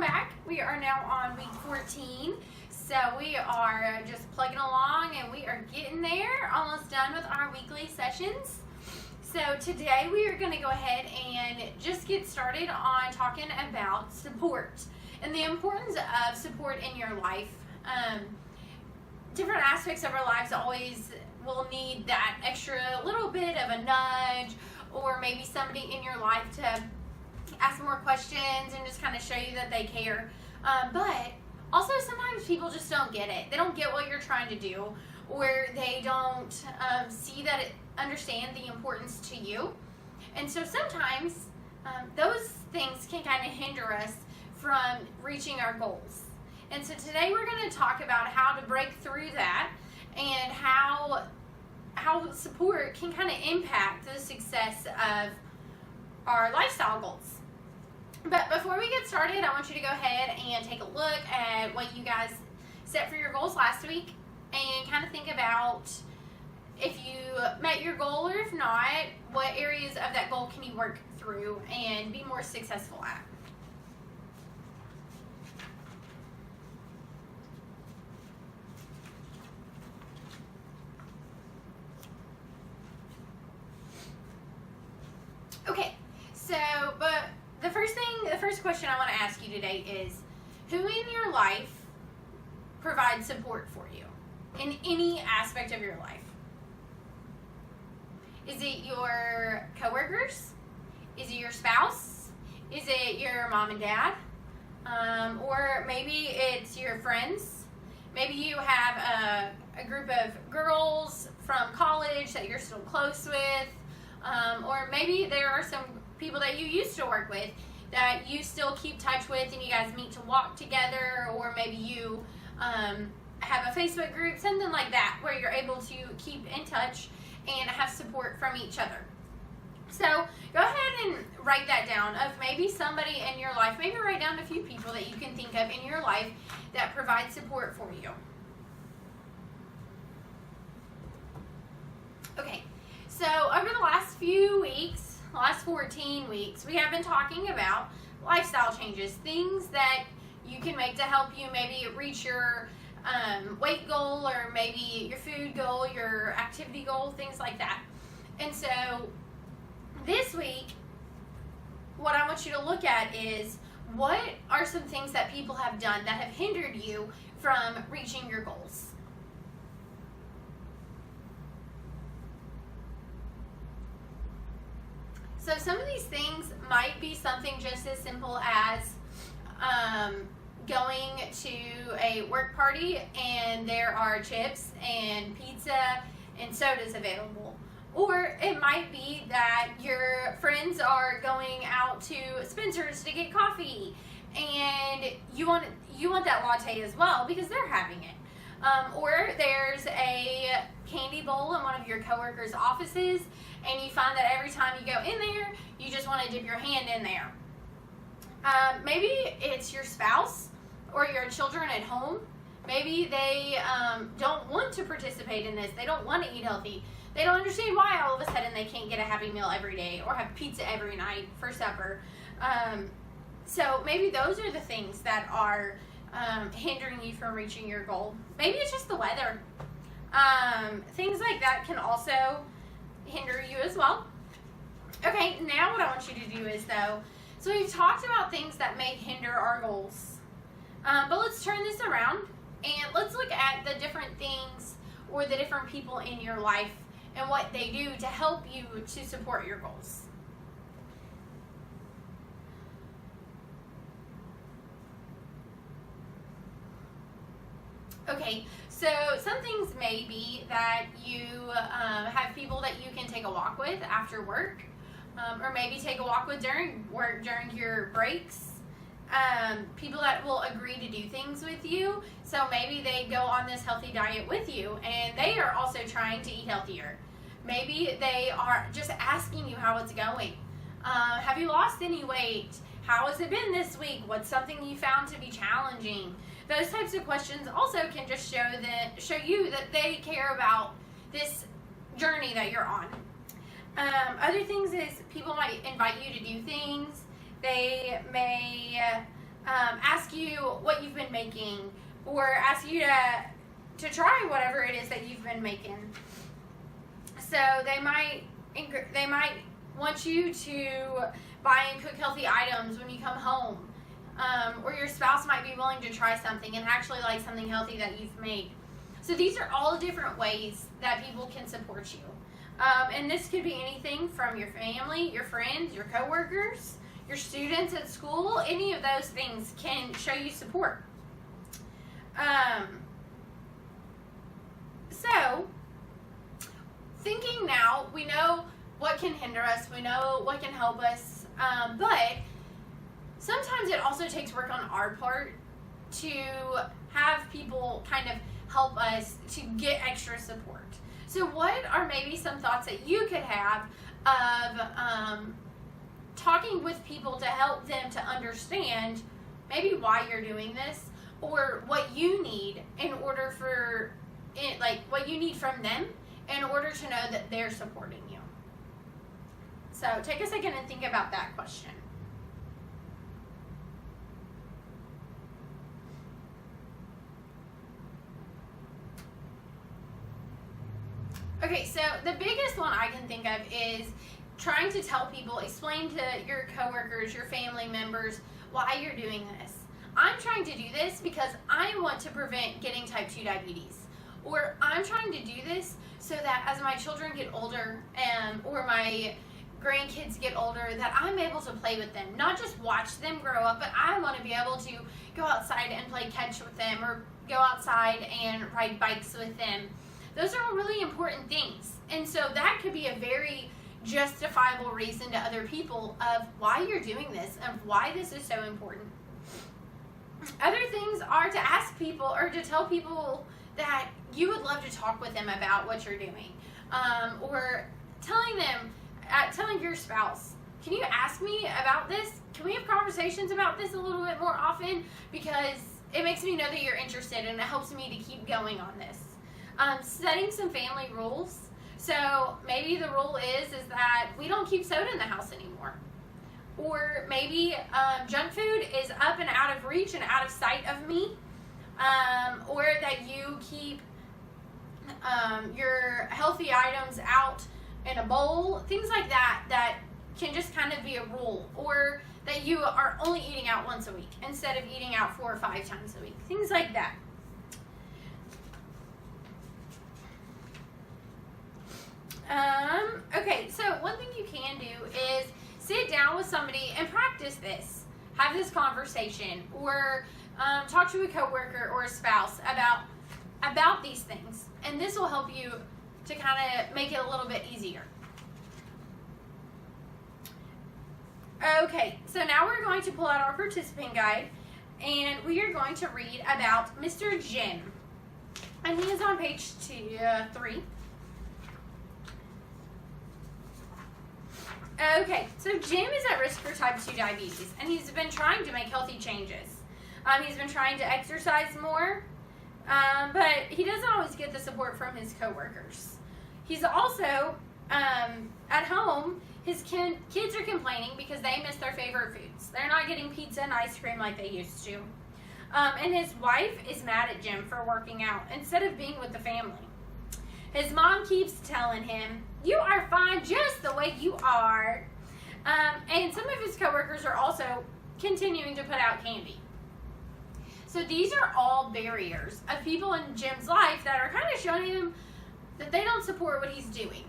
back. We are now on week 14. So we are just plugging along and we are getting there, almost done with our weekly sessions. So today we are going to go ahead and just get started on talking about support and the importance of support in your life. Different aspects of our lives always will need that extra little bit of a nudge, or maybe somebody in your life to ask more questions and just kind of show you that they care. But also sometimes people just don't get it. They don't get what you're trying to do, or they don't understand the importance to you. And so sometimes those things can kind of hinder us from reaching our goals. And so today we're going to talk about how to break through that and how support can kind of impact the success of our lifestyle goals. But before we get started, I want you to go ahead and take a look at what you guys set for your goals last week and kind of think about if you met your goal, or if not, what areas of that goal can you work through and be more successful at. Okay, but the first question I want to ask you today is, who in your life provides support for you in any aspect of your life? Is it your coworkers? Is it your spouse? Is it your mom and dad? Or maybe it's your friends. Maybe you have a group of girls from college that you're still close with. Or maybe there are some people that you used to work with that you still keep touch with and you guys meet to walk together, or maybe you have a Facebook group, something like that, where you're able to keep in touch and have support from each other. So go ahead and write that down of maybe somebody in your life. Maybe write down a few people that you can think of in your life that provide support for you. Okay. So over the last few weeks, last 14 weeks, we have been talking about lifestyle changes, things that you can make to help you maybe reach your weight goal, or maybe your food goal, your activity goal, things like that. And so this week, what I want you to look at is, what are some things that people have done that have hindered you from reaching your goals? So some of these things might be something just as simple as going to a work party and there are chips and pizza and sodas available. Or it might be that your friends are going out to Spencer's to get coffee and you want that latte as well because they're having it. Or there's a candy bowl in one of your coworkers' offices, and you find that every time you go in there, you just want to dip your hand in there. Maybe it's your spouse or your children at home. Maybe they don't want to participate in this. They don't want to eat healthy. They don't understand why all of a sudden they can't get a Happy Meal every day or have pizza every night for supper. So maybe those are the things that are hindering you from reaching your goal. Maybe it's just the weather. Things like that can also hinder you as well. Okay, now what I want you to do is, so we've talked about things that may hinder our goals. But let's turn this around and let's look at the different things or the different people in your life and what they do to help you to support your goals. Okay, so some things may be that you have people that you can take a walk with after work, or maybe take a walk with during work, during your breaks. People that will agree to do things with you, so maybe they go on this healthy diet with you and they are also trying to eat healthier. Maybe they are just asking you how it's going. Have you lost any weight? How has it been this week? What's something you found to be challenging? Those types of questions also can just show you that they care about this journey that you're on. Other things is people might invite you to do things. They may ask you what you've been making, or ask you to try whatever it is that you've been making. So they might want you to buy and cook healthy items when you come home, or your spouse might be willing to try something and actually like something healthy that you've made. So these are all different ways that people can support you. And this could be anything from your family, your friends, your coworkers, your students at school. Any of those things can show you support. So, thinking now, we know what can hinder us, we know what can help us, but sometimes it also takes work on our part to have people kind of help us to get extra support. So what are maybe some thoughts that you could have of talking with people to help them to understand maybe why you're doing this, or what you need in order for it, like what you need from them in order to know that they're supporting you? So take a second and think about that question. Okay, so the biggest one I can think of is trying to tell people, explain to your coworkers, your family members, why you're doing this. I'm trying to do this because I want to prevent getting type 2 diabetes. Or I'm trying to do this so that as my children get older, or my grandkids get older, that I'm able to play with them. Not just watch them grow up, but I want to be able to go outside and play catch with them, or go outside and ride bikes with them. Those are all really important things. And so that could be a very justifiable reason to other people of why you're doing this and why this is so important. Other things are to ask people or to tell people that you would love to talk with them about what you're doing. Or telling your spouse, can you ask me about this? Can we have conversations about this a little bit more often? Because it makes me know that you're interested and it helps me to keep going on this. Setting some family rules. So maybe the rule is that we don't keep soda in the house anymore. Or maybe junk food is up and out of reach and out of sight of me. Or that you keep your healthy items out in a bowl. Things like that that can just kind of be a rule. Or that you are only eating out once a week instead of eating out 4 or 5 times a week. Things like that. Okay, so one thing you can do is sit down with somebody and practice this. Have this conversation, or talk to a coworker or a spouse about these things, and this will help you to kind of make it a little bit easier. Okay, so now we're going to pull out our participant guide, and we are going to read about Mr. Jim, and he is on page 3. Okay, so Jim is at risk for type 2 diabetes, and he's been trying to make healthy changes. He's been trying to exercise more, but he doesn't always get the support from his coworkers. He's also, at home, his kids are complaining because they miss their favorite foods. They're not getting pizza and ice cream like they used to. And his wife is mad at Jim for working out instead of being with the family. His mom keeps telling him, "You are fine just the way you are." And some of his coworkers are also continuing to put out candy. So these are all barriers of people in Jim's life that are kind of showing him that they don't support what he's doing.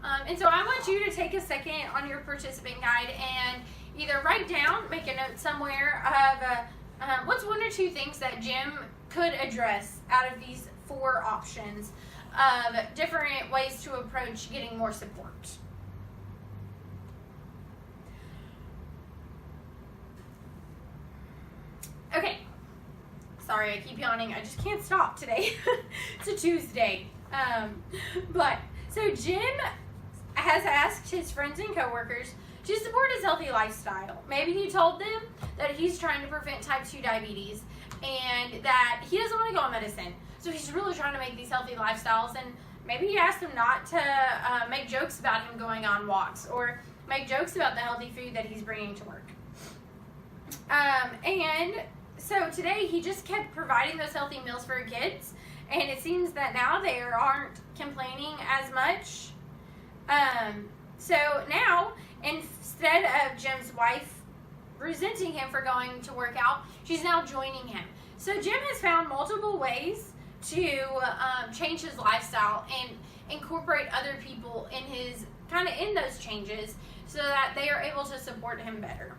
And so I want you to take a second on your participant guide and either write down, make a note somewhere of what's 1 or 2 things that Jim could address out of these 4 options of different ways to approach getting more support. Okay. Sorry, I keep yawning. I just can't stop today. It's a Tuesday. So Jim has asked his friends and coworkers to support his healthy lifestyle. Maybe he told them that he's trying to prevent type 2 diabetes and that he doesn't want to go on medicine. So he's really trying to make these healthy lifestyles, and maybe he asked them not to make jokes about him going on walks or make jokes about the healthy food that he's bringing to work. And so today he just kept providing those healthy meals for kids, and it seems that now they aren't complaining as much. So now, instead of Jim's wife resenting him for going to work out, she's now joining him. So Jim has found multiple ways to change his lifestyle and incorporate other people in those changes so that they are able to support him better.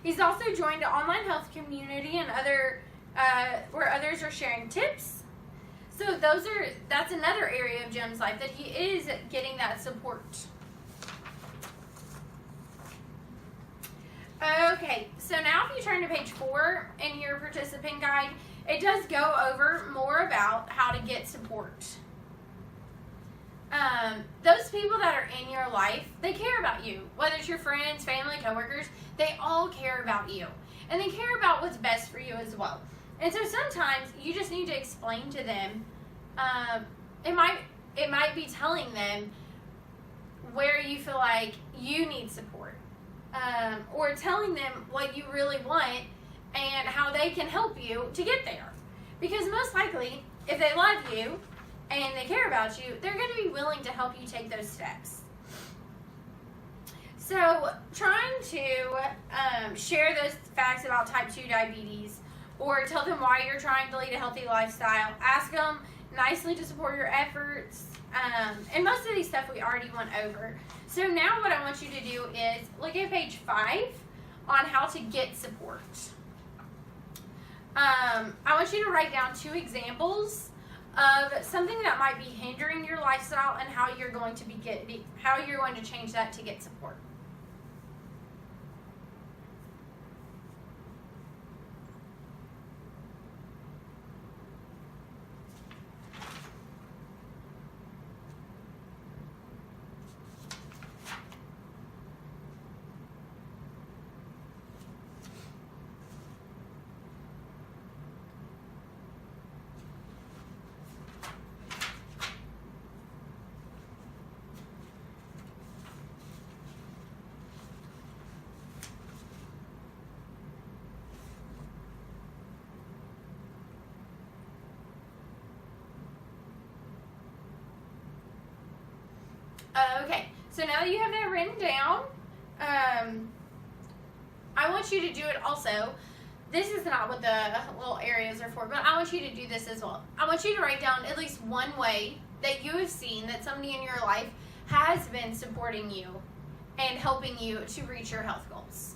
He's also joined an online health community and where others are sharing tips. So that's another area of Jim's life that he is getting that support. Okay, so now if you turn to page 4 in your participant guide, it does go over more about how to get support. Those people that are in your life, they care about you. Whether it's your friends, family, coworkers, they all care about you. And they care about what's best for you as well. And so sometimes you just need to explain to them, it might be telling them where you feel like you need support. Or telling them what you really want and how they can help you to get there. Because most likely, if they love you and they care about you, they're going to be willing to help you take those steps. So trying to share those facts about type 2 diabetes, or tell them why you're trying to lead a healthy lifestyle, ask them nicely to support your efforts, and most of these stuff we already went over. So now what I want you to do is look at page 5 on how to get support. I want you to write down 2 examples of something that might be hindering your lifestyle and how you're going to change that to get support. Okay, so now that you have that written down, I want you to do it also. This is not what the little areas are for, but I want you to do this as well. I want you to write down at least one way that you have seen that somebody in your life has been supporting you and helping you to reach your health goals.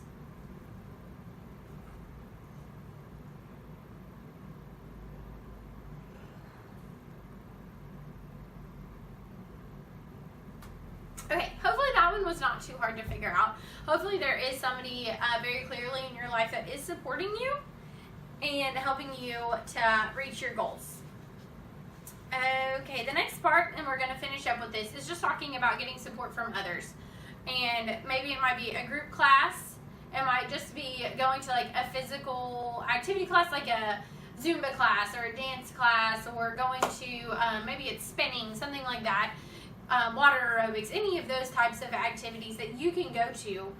Okay, hopefully that one was not too hard to figure out. Hopefully there is somebody very clearly in your life that is supporting you and helping you to reach your goals. Okay, the next part, and we're going to finish up with this, is just talking about getting support from others. And maybe it might be a group class. It might just be going to like a physical activity class, like a Zumba class or a dance class, or going to, maybe it's spinning, something like that. Water aerobics, any of those types of activities that you can go to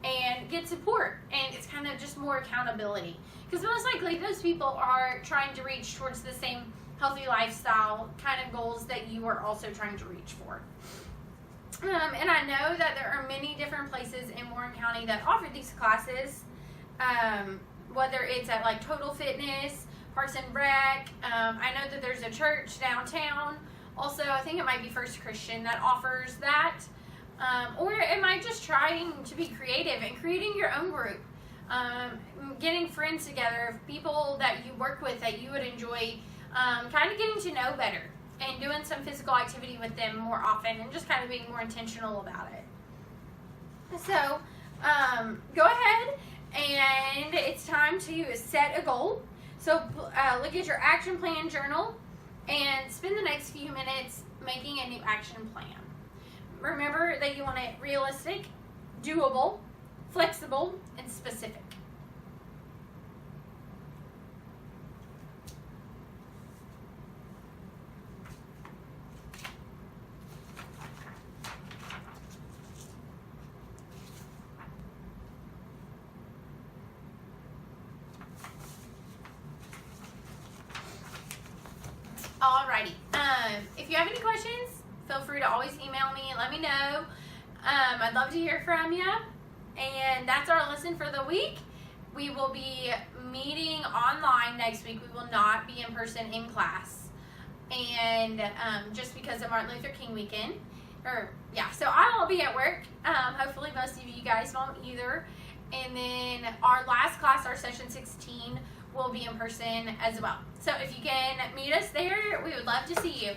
and get support. And it's kind of just more accountability. Because most likely those people are trying to reach towards the same healthy lifestyle kind of goals that you are also trying to reach for. And I know that there are many different places in Warren County that offer these classes, whether it's at like Total Fitness, Parks and Rec. I know that there's a church downtown. Also, I think it might be First Christian that offers that. Or it might just trying to be creative and creating your own group. Getting friends together, people that you work with that you would enjoy, kind of getting to know better and doing some physical activity with them more often and just kind of being more intentional about it. So, go ahead and it's time to set a goal. So, look at your action plan journal and spend the next few minutes making a new action plan. Remember that you want it realistic, doable, flexible, and specific. If you have any questions, feel free to always email me and let me know. I'd love to hear from you. And that's our lesson for the week. We will be meeting online next week. We will not be in person in class. And just because of Martin Luther King weekend. So I won't be at work. Hopefully most of you guys won't either. And then our last class, our session 16, will be in person as well. So if you can meet us there, we would love to see you.